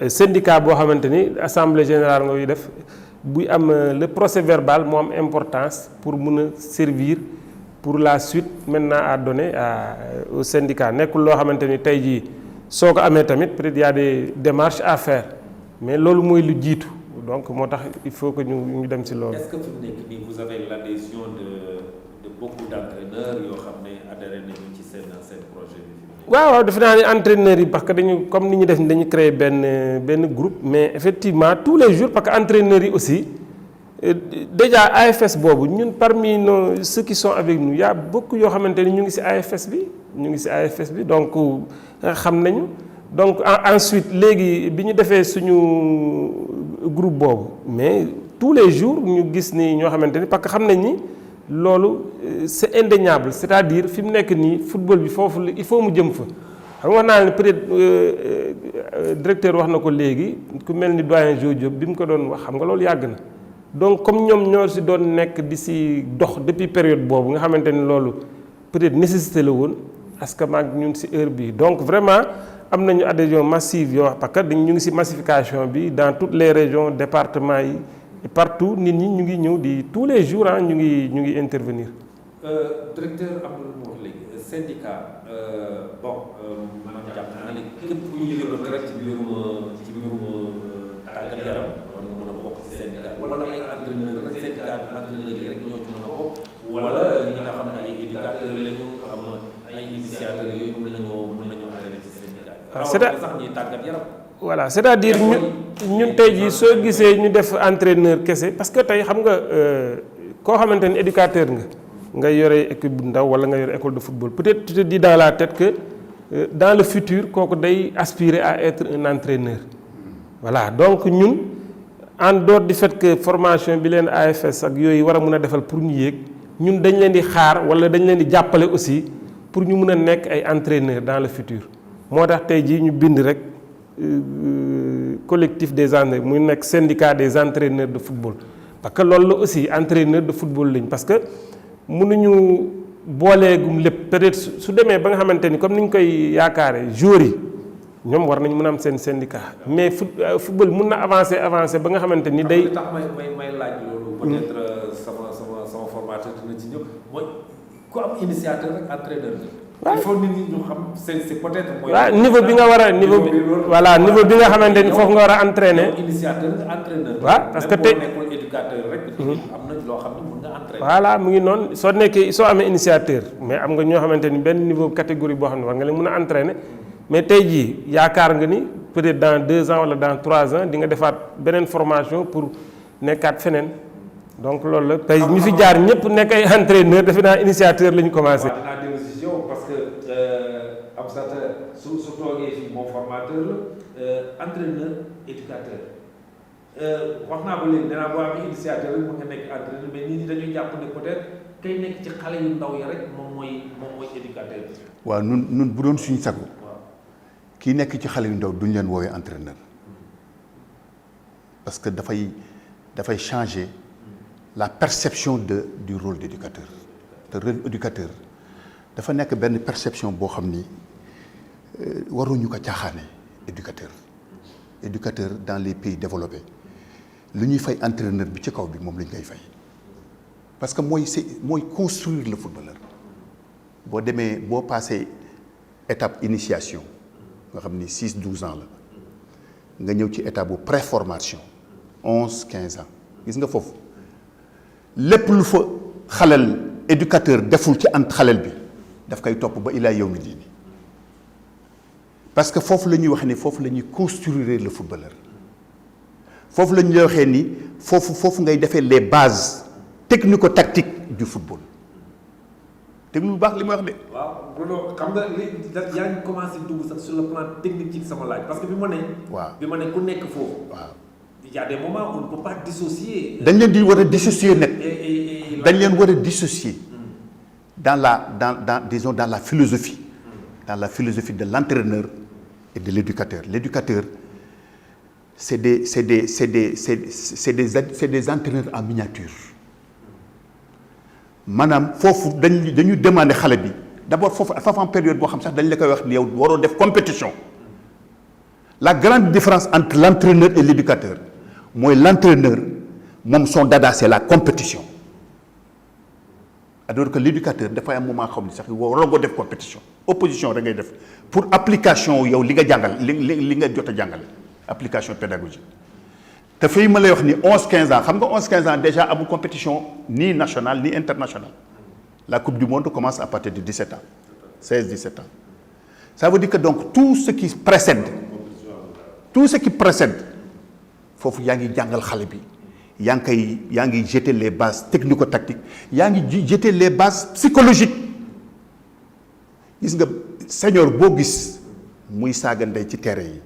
syndicat boo xamante ni assemblée générale nga yu def buy am le procès verbal moo am importance pour mun a servir pour la suite maintenant à donner au syndicat nekkul loo xamante ni tey jii soo ko amee tamit peut-être y a des démarches à faire mais loolu mooy lu jiitu donc moo tax il faut que ñu dem ci loolu. Est-ce que fi mu nekk nii vous avez l'adhésion de beaucoup d'entraîneurs yoo xam ne adhéré nañu ci seen projet bi. waaw defe naa ne entraîneurs yi parce que dañu comme ni ñu def dañu créer benn groupe mais effectivement tous les jours parce que entraîneurs yi aussi déjà AFS boobu ñun parmi ceux qui sont avec nous y a beaucoup yoo xamante ni ñu ngi ci AFS bi donc xam nañu donc ensuite léegi bi ñu defee suñu groupe boobu mais tous les jours ñu gis ni ñoo xamante ni parce que xam nañ ni loolu c'est indéniable c'est-à-dire fi mu nekk nii football bi foofu il faut mu jëm fa xam nga wax naa ne peut-être directeur wax na ko léegi ku mel ni doyen Jo Diop bi mu ko doon wax xam nga loolu yàgg na donc comme ñoom ñoo ci doon nekk di ci dox depuis période boobu nga xamante ni loolu peut-être nécessité la woon parce que maag ñun ci heure bii donc vraiment am nañu adhésion massive yoo parce que ñu ngi ci massification bi dans toutes les régions départements yi et partout nit ñi ñu ngi ñëw di tous les jours ñu ngi intervenir. Directeur am na lu mu wax léegi syndicat bon man jàpp naa ne képp ku ñu yëngatu rek ci mbirum tàggat yaram war nga mën a bokk ci syndicat wala ay entraîneur rek syndicat entraîneur yi rek ñoo ci mën a bokk wala ñi nga xam ne ay éducateurs lañu am ay initiateurs yooyu mën nañoo adhéré ci syndicat. c'est-à-dire sax ñuy tàggat yaram. voilà c'est-à-dire ñun tey jii soo gisee ñu def entraîneur kese parce que tey xam nga koo xamante ni éducateur nga yore équipe bu ndaw wala nga yore école de football peut-être tu te dis dans la tête que dans le futur kooku day aspirer à être un entraîneur. voilà donc ñun en dehors du fait que formation bi leen AFS ak yooyu war a mën a defal pour ñu yéeg ñun dañ leen di xaar wala dañ leen di jàppale aussi pour ñu mën a nekk ay entraîneurs dans le futur moo tax tey jii ñu bind rek. Collectif des entraîneurs muy nekk syndicat des entraîneurs de football parce que loolu la aussi entraîneur de football lañ parce que mënuñu booleegum lépp peut-être su demee ba nga xamante ni comme ni ñu koy yaakaare joueurs yi ñoom war nañ mën a am seen syndicat mais football mun na avancer ba nga xamante ni day. tax may laaj loolu. peut-être sama formateur dina ci ñëw mooy ku am initiateur rek entraîneur la. il faut nit ñi ñu xam c'est peut-être. mooy waaw niveau bi nga war a niveau bi voilà niveau bi nga xamante ni foofu nga war a entraîner. initiateur nga entraîneur. waaw parce que tey nekkul éducateur rek. am na loo xam ne mën nga entraîner. voilà mu ngi noonu soo amee initiateur mais am nga ñoo xamante ni benn niveau catégorie boo xam ne war nga leen mën a entraîner mais tey jii yaakaar nga ni peut-être dans 2 ans wala dans 3 ans di nga defaat beneen formation pour nekkaat feneen donc loolu la tey ñu fi jaar ñëpp nekk ay entraîneur defe naa initiateur la ñu commencé. parce que Amsata su toogee fii moom formateur la entraîneur éducateur wax naa ko léegi danaa boo amee initiateur rek mën nga nekk entraîneur mais nit ñi dañuy jàpp ne peut-être kay nekk ci xale yu ndaw yi rek moom mooy éducateur. waaw nun bu doon suñu sago. kii nekk ci xale yu ndaw duñ leen woowee entraîneur parce que dafay changer la perception du rôle d'éducateur te rôle éducateur dafa nekk benn perception boo xam ni waruñu ko caaxaane éducateur dans les pays développés lu ñuy fay entraîneur bi ci kaw bi moom la ñu koy fay parce que mooy construire le footballeur boo passé étape initiation nga xam ni 6-12 ans la nga ñëw ci étape bu préformation 11-15 ans gis nga foofu lépp lu fa xalal éducateur deful ci xalal bi daf koy topp ba ilaa yawmi diini parce que foofu la ñuy wax ni foofu la ñuy construire le footballeur foofu la ñuy waxee ni foofu ngay defee les bases technico-tactiques du football dégg lu baax li ma wax de. waaw loolu xam nga li yaa ngi commencé dugg sax sur le plan technique ci sama laaj parce que bi ma ne. waaw bi ma ne ku nekk foofu. waaw il y a des moments où on ne peut pas dissocier. dañ leen di war a dissocier nag. dañ leen war a dissocier. dans la philosophie. dans la philosophie de l'entraîneur et de l'éducateur. L'éducateur, c'est des entraîneurs en miniature. Madame, foofu dañu demander xale bi d'abord foofu en période boo xam sax dañ la koy wax ni yow waroo def compétition. La grande différence entre l'entraîneur et l'éducateur mooy l'entraîneur moom son dada c'est la compétition. Alors que l'éducateur dafay am moment xam ni sax waroo ko def compétition opposition rek ngay def pour application yow li nga jàngal li nga jot a jàngale application pédagogique te fii ma lay wax ni 11-15 ans xam nga 11-15 ans déjà amul compétition ni nationale ni internationale la coupe du monde commence à partir de 17 ans 16-17 ans ça veut dire que donc tout ce qui précède foofu yaa ngi jàngal xale bi yaa ngi jeter les bases technico-tactiques yaa ngi jeter les bases psychologiques gis nga senior boo gis muy saaga ndey ci terrain yi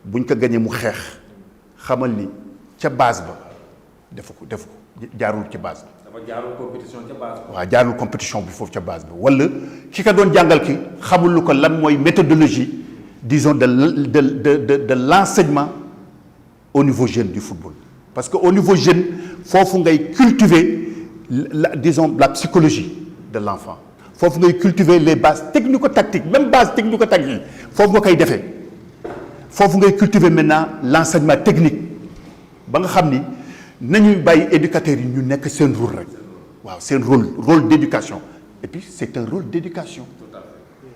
buñ ko gañee mu xeex xamal ni ca base ba defu ko jaarul ci base bi. dafa jaarul compétition ca base ba. waaw jaarul compétition bi foofu ca base ba wala ki ka doon jàngal ki xamul lu ko lan mooy méthodologie disons de l'enseignement au niveau jeune du football parce que au niveau jeune foofu ngay cultiver la psychologie de l'enfant foofu ngay cultiver les bases technico-tactiques même base technico-tactique foofu nga koy defee foofu ngay cultiver maintenant l'enseignement technique ba nga xam ni nañuy bàyyi éducateurs yi ñu nekk seen rôle rek waaw seen rôle d'éducation et puis c'est un rôle d'éducation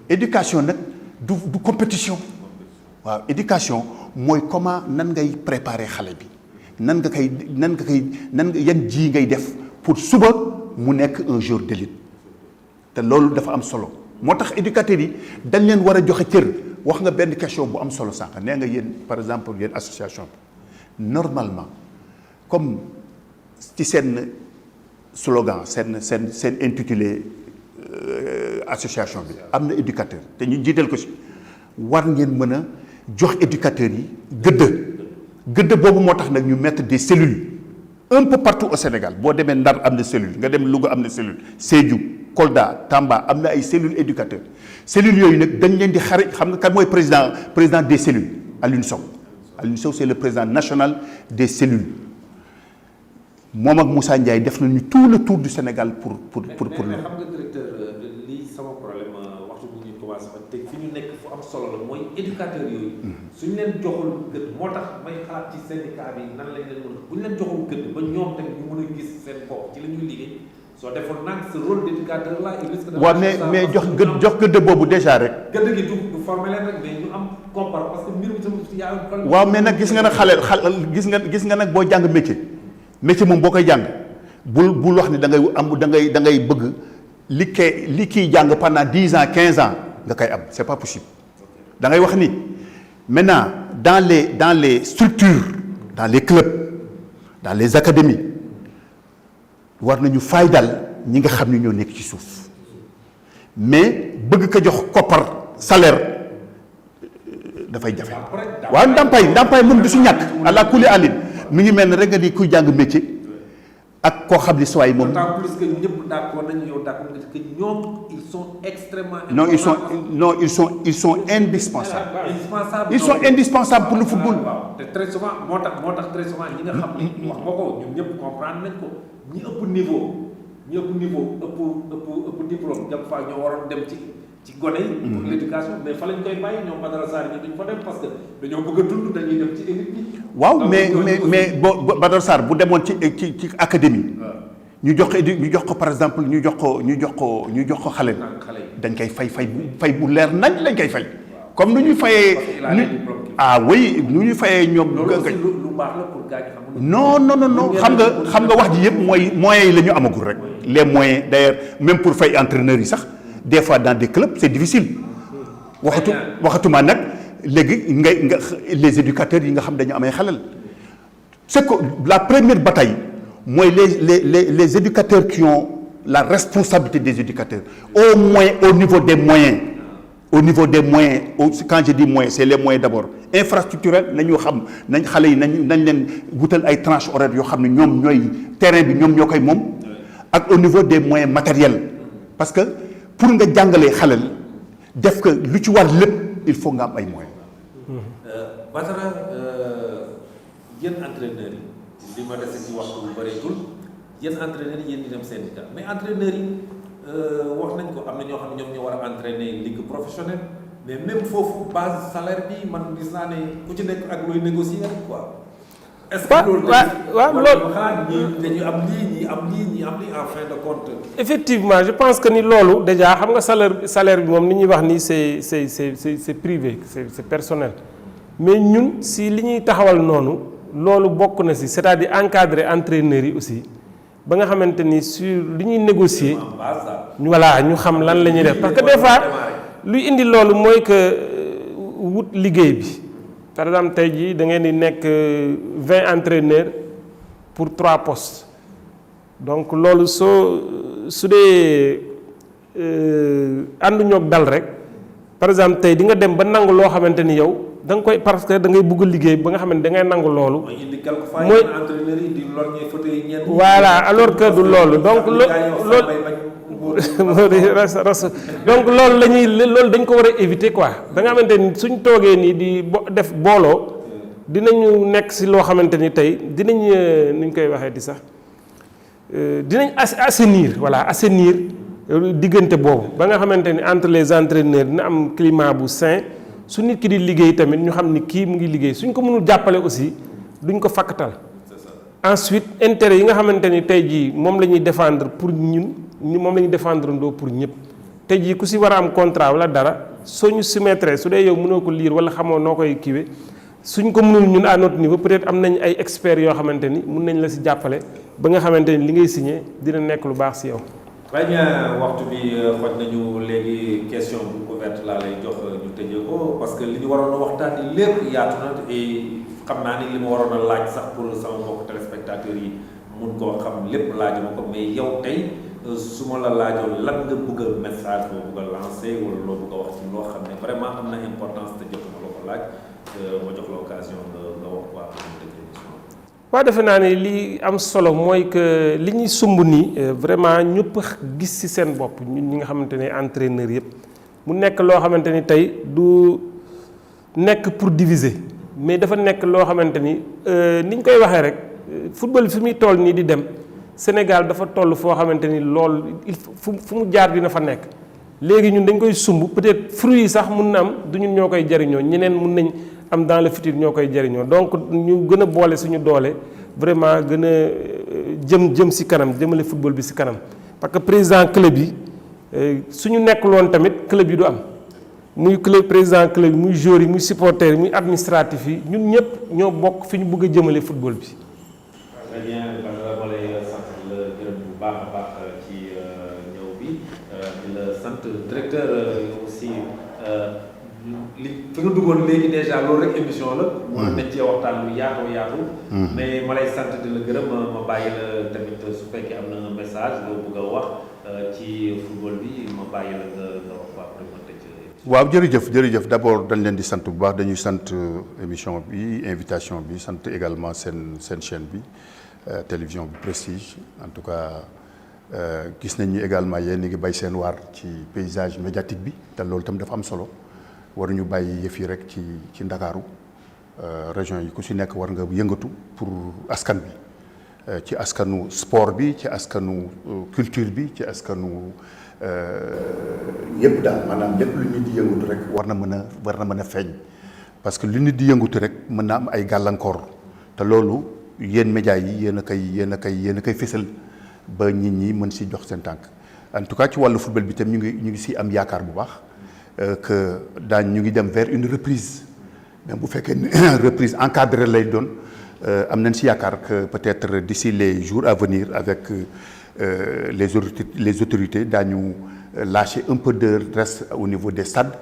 éducation nag du compétition waaw éducation mooy comment nan ngay préparer xale bi nan nga yan ji ngay def pour suba mu nekk un joueur d'élite te loolu dafa am solo moo tax éducateurs yi dañ leen war a joxe cër wax nga benn question bu am solo sànq nee nga yéen par exemple yéen association bi normalement comme ci seen slogan seen intitulé association bi am na éducateur te ñu jiital ko ci war ngeen mën a jox éducateurs yi gëdd boobu moo tax nag ñu mettre des cellules un peu partout au Sénégal boo demee Ndar am na cellule nga dem Louga am na cellule Sédhiou Kolda Tamba am na ay cellules éducateurs cellules yooyu nag dañ leen di xare xam nga kan mooy président des cellules Alioune Sow c'est le président national des cellules moom ak Moussa Ndiaye def nañu tout le tour du Sénégal pour mais xam nga directeur lii sama problème waxtu bu ñuy commencé te fi ñu nekk fu am solo la mooy éducateurs yooyu suñu leen joxul gëdd moo tax may xalaat ci syndicat bi nan lañ leen mën bu ñu leen joxul gëdd ba ñoom tamit ñu mën a gis seen bopp ci la ñuy liggéey soo defoon nag ce rôle d'éducateur là il risque de waaw mais jox gëdd boobu déjà rek gëdd gi du former leen rek mais ñu am compar parce que mbir mi tamit yaa waaw mais nag gis nga nag xale gis nga nag boo jàng métier moom boo koy jàng bul wax ni da ngay bëgg li kiy jàng pendant 10 ans 15 ans nga koy am c'est pas possible da ngay wax ni maintenant dans les structures dans les clubs dans les académies war nañu faydal ñi nga xam ni ñoo nekk ci suuf mais bëgg ko jox koppar salaire dafay jafe waaw ndàmpaay moom du su ñàkk àla kulli alin mi ngi mel ne rek nga di kuy jàng métier ak koo xam ni soit moom. d'autant plus que ñëpp d'accord nañu yow d'accord que ñoom ils sont extrêmement. ils sont indispensables. ils sont indispensables pour le football. waaw te très souvent moo tax très souvent ñi nga xam ni wax nga ko ñun ñëpp comprendre nañ ko ñi ëpp niveau ëpp diplôme jàpp fa ñoo waroon dem ci gone yi. pour l'éducation mais fa lañ koy bàyyi ñoom Badara Sarr ñi duñ fa dem parce que dañoo bëgg a dund dañuy dem ci élite bi. waaw mais Badara Sarr bu demoon ci académie. ñu jox ko par exemple ñu jox ko xale. dañ koy fay bu leer nañ lañ koy fay. comme nu ñuy fayee. nu ñuy fayee ñoom. loolu aussi lu baax la pour gars yi non xam nga wax ji yëpp mooy moyens yi la ñu amagul rek. les moyens d'ailleurs même pour fay entraîneurs yi sax. des fois dans des clubs c'est difficile waxatuma nag léegi nga les éducateurs yi nga xam dañu amee xalal c'est que la première bataille mooy les éducateurs qui ont la responsabilité des éducateurs au moins au niveau des moyens quand je dis moyens c'est les moyens d'abord infrastructurels nañu xam nañ xale yi nañ leen wutal ay tranches horaires yoo xam ne ñoom ñooy terrain bi ñoom ñoo koy moom ak au niveau des moyens matériels parce que pour nga jàngalee xalel def ko lu ci war lépp il faut nga am ay moyens. Badara yéen entraîneurs yi li ma dese ci waxtu bu bëreetul yéen entraîneurs yi yéen ñi dem syndicat mais entraîneurs yi wax nañ ko am na ñoo xam ne ñoom ñoo war a entraîner ligue professionnelle mais même foofu base salaire bi man gis naa ne ku ci nekk ak looy négocier rek quoi. est-ce que loolu loolu dañuy am lii en fin de compte. effectivement je pense que ni loolu déjà xam nga salaire bi moom ni ñuy wax ni c'est privé c'est personnel mais ñun si li ñuy taxawal noonu loolu bokk na si c'est-à-dire encadrer entraîneurs yi aussi ba nga xamante ni sur li ñuy négocier voilà ñu xam lan la ñuy def parce que des fois luy indi loolu mooy que wut liggéey bi par exemple tey jii da ngeen di nekk 20 entraîneurs pour 3 postes donc loolu su dee ànduñoo ak dal rek par exemple tey di nga dem ba nangu loo xamante ni yow da nga koy parce que da ngay bëgg liggéey ba nga xamante da ngay nangu loolu. mooy entraîneur yi di lor ñuy fauteuil ñenn. voilà alors que du loolu donc donc loolu la ñuy loolu dañ ko war a éviter quoi da nga xamante ni suñ toogee nii di def booloo dinañu nekk si loo xamante ni tey dinañ nuñ koy waxee di sax dinañ assainir voilà assainir diggante boobu ba nga xamante ni entre les entraîneurs dina am climat bu sain su nit ki di liggéey tamit ñu xam ni kii mu ngi liggéey suñ ko mënul jàppale aussi duñ ko fakkatal. ensuite intérêt yi nga xamante ni tey jii moom la ñuy défendre pour ñun moom la ñuy défendre ndoo pour ñëpp tey jii ku si war a am contrat wala dara soo ñu soumettre su dee yow mënoo ko lire wala xamoo noo koy kiiwe suñ ko mënul ñun à notre niveau peut-être am nañ ay experts yoo xamante ni mun nañ la si jàppale ba nga xamante ni li ngay signé dina nekk lu baax si yow. bañ waxtu bi xoj nañu léegi question bu ouverte laa lay jox ñu tëjee ko parce que li ñu waroon a waxtaan lépp yaatu na et xam naa ni li ma waroon a laaj sax pour sama mbokk téléspectateurs yi mun koo xam lépp laajuma ko mais yow tey su ma la laajoon lan nga bëgg a message boo bëgg a lancé wala loo bëgg a wax ci loo xam ne vraiment am na importance te jotuma la ko laaj ma jox la occasion nga wax waa pour ñu tëj émission. waaw defe naa ne li am solo mooy que li ñuy sumb nii vraiment ñëpp gis ci seen bopp ñun ñi nga xamante ne entraîneur yëpp mu nekk loo xamante ni tey du nekk pour diviser mais dafa nekk loo xamante ni ni ñu koy waxee rek football fi muy toll nii di dem Sénégal dafa toll foo xamante ni loolu il fu mu jaar dina fa nekk léegi ñun dañ koy sumb peut-être fruits yi sax mun na am du ñun ñoo koy jariñoo ñeneen mun nañ am dans le futur ñoo koy jariñoo donc ñu gën a boole suñu doole vraiment gën a jëm ci kanam jëmale football bi ci kanam parce que président club yi suñu nekkul woon tamit club yi du am muy club président club yi muy joueurs yi muy supporters yi muy administratif yi ñun ñëpp ñoo bokk fi ñu bëgg a jëmale football bi. très bien ma lay sant la gërëm bu baax a baax ci ñëw bi di la sant directeur aussi li fi nga duggoon léegi déjà loolu rek émission la. mën nañ cee waxtaan lu yaatu. mais ma lay sant di la gërëm ma bàyyi la tamit su fekkee am na message loo bëgg a wax ci football bi ma bàyyi la nga wax waa pour ma tëj. waaw jërëjëf d'abord dañ leen di sant bu baax dañuy sant émission bi invitation bi sant également seen chaîne bi télévision bi Prestige en tout cas gis nañ ni également yéen a ngi bay seen waar ci paysage médiatique bi te loolu itam dafa am solo waruñu bàyyi yëf yi rek ci Ndakaaru région yi ku si nekk war nga yëngatu pour askan bi ci askanu sport bi ci askanu culture bi ci askanu yëpp daal maanaam lépp lu nit di yëngatu rek war na mën a feeñ parce que lu nit di yëngatu rek mën na am ay gàllankoor te loolu yéen médias yi yéen a koy fésal ba nit ñi mën si jox seen tànk en tout cas ci wàllu football bi tam ñu ngi si am yaakaar bu baax que ñu ngi dem vers une reprise même bu fekkee reprise encadrée lay doon am nañ si yaakaar que peut-être d'ici les jours à venir avec les autorités daañu lâcher un peu de reste au niveau des stades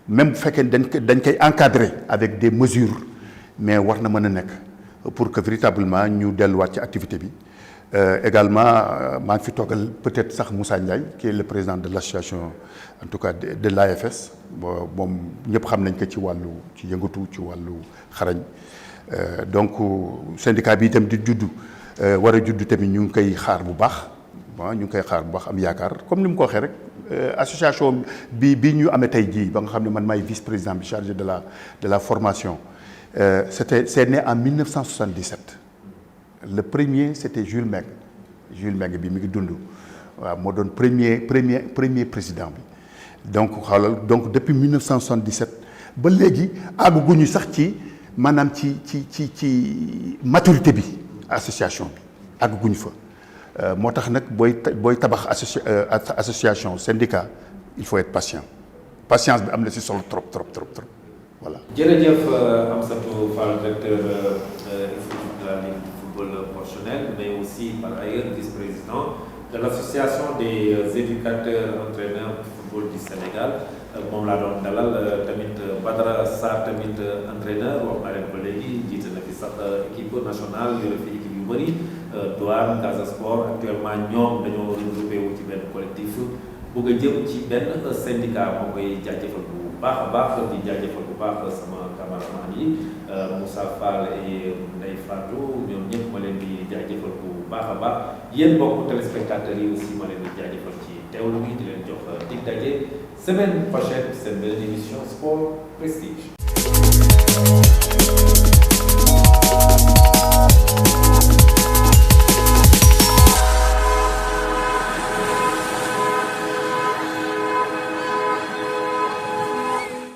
même bu fekkee dañ koy encadrer avec des mesures mais war na mën a nekk pour que véritablement ñu delluwaat ci activité bi également maa ngi fi toogal peut-être sax Moussa Ndiaye qui est le président de l'association en tout cas de l'AFS moom ñëpp xam nañ ko ci yëngatu ci wàllu xarañ donc syndicat bi itam di juddu war a juddu tamit ñu ngi koy xaar bu baax am yaakaar comme ni mu ko waxee rek association bi ñu amee tey jii ba nga xam ne man maay vice-président bi chargé de la formation c'est né en 1977 le premier c'était Jules Meng bi mi ngi dund waaw moo doon premier président bi donc xoolal donc depuis 1977 ba léegi àgguñu sax ci maanaam ci maturité bi association bi àgguñu fa moo tax nag booy tabax association syndicat il faut être patient patience bi am na si solo trop voilà. jërëjëf Amsatou Fall directeur aussi par ailleurs vice-président de l'association des éducateurs entraîneurs de football du Sénégal moom laa doon dalal tamit Badara Sarr tamit entraîneur wax naa leen ko léegi jiite na fi sax équipe nationale yore fi équipe yu bëri Douane Casa Sport actuellement ñoom dañoo regroupé wu ci benn collectif bëgg a jëm ci benn syndicat moo koy jaajëfal bu baax a baax di jaajëfal bu baax sama cameraman yi Moussa Fall et Ndeye Fatou ñoom ñëpp ma leen di jaajëfal bu baax a baax yéen mbokku téléspectateurs yi aussi ma leen di jaajëfal ci teewlu bi di leen jox dig daje semaine prochaine seen beneen émission Sport Prestige.